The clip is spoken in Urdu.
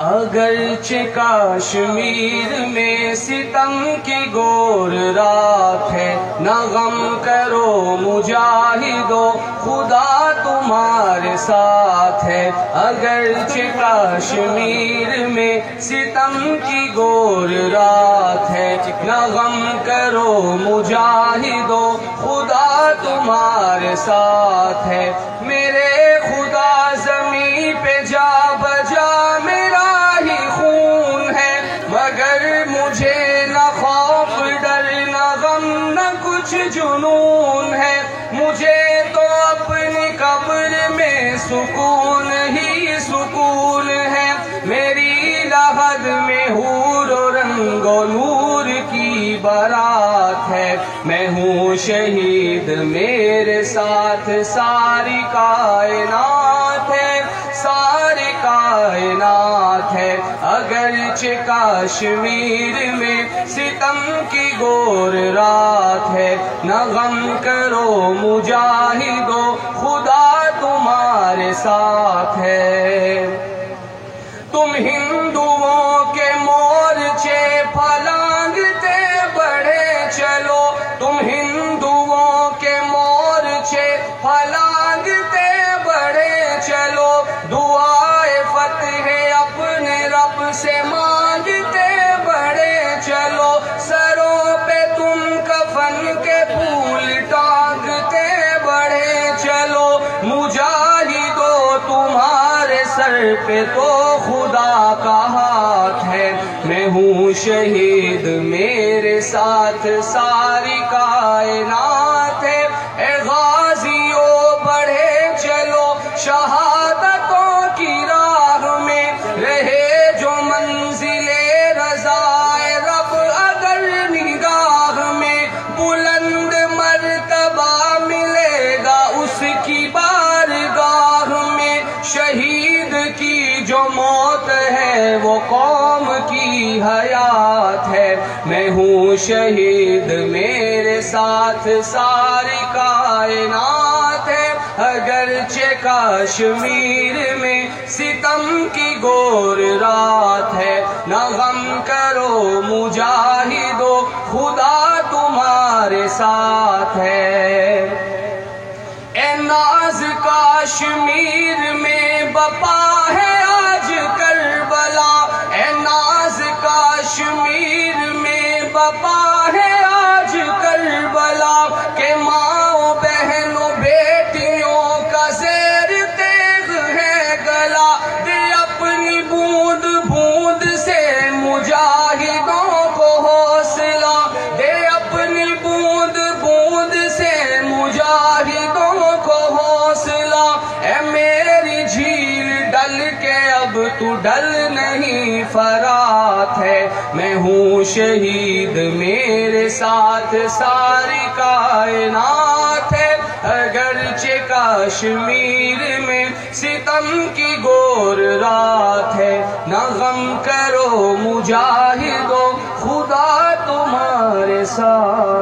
اگرچہ کشمیر میں ستم کی گور رات ہے، نہ غم کرو مجاہدو خدا تمہارے ساتھ ہے۔ اگرچہ کشمیر میں ستم کی گور رات ہے، نہ غم کرو مجاہدو خدا تمہارے ساتھ ہے۔ میرے خدا زمین پہ جا بجا میرا ہی خون ہے، مگر مجھے نہ خوف ڈر نہ غم نہ کچھ جنون ہے۔ مجھے تو اپنی قبر میں سکون ہی سکون ہے۔ میری لحد میں حور و رنگ و نور کی بارات ہے۔ میں ہوں شہید میرے ساتھ ساری کائنات ہے، ساری کائنات ہے۔ اگرچہ کشمیر میں ستم کی گور رات ہے، نہ غم کرو مجاہدو خدا تمہارے ساتھ ہے۔ تم ہندوؤں کے مورچے پھلانگتے بڑھے چلو، تم ہندوؤں کے مورچے پھلانگتے بڑھے چلو، دعائے فتح اپنے رب سے مانگتے بڑھے چلو، سروں پہ تم کفن کے پھول ٹانگتے بڑھے چلو، مجاہدو تمہارے سر پہ تو خدا کا ہاتھ ہے۔ میں ہوں شہید میرے ساتھ ساری کائنات ہے۔ اے غازیوں بڑھے چلو شہادتوں کی راہ میں، رہے جو منزل رضائے رب اگر نگاہ میں، بلند مرتبہ ملے گا اس کی بارگاہ میں۔ شہید کی جو موت ہے وہ قوم کی حیات ہے۔ میں ہوں شہید میرے ساتھ ساری کائنات ہے۔ اگرچہ کشمیر میں ستم کی گور رات ہے، نہ غم کرو مجاہدو خدا تمہارے ساتھ ہے۔ اے ناز کشمیر میں بپا ہے آج کربلا، اے ناز کشمیر میں بپا ہے آج کربلا، کہ ماں بہنوں بیٹیوں کا زیر تیغ ہے گلا، دے اپنی بوند بوند سے مجاہدوں کو حوصلہ، دے اپنی بوند بوند سے مجاہدوں کو حوصلہ۔ اے میری جھیل ڈل کے اب تو ڈل نہیں فرات ہے۔ میں ہوں شہید میرے ساتھ ساری کائنات ہے۔ اگرچہ کشمیر میں ستم کی گور رات ہے، نہ غم کرو مجاہدو خدا تمہارے ساتھ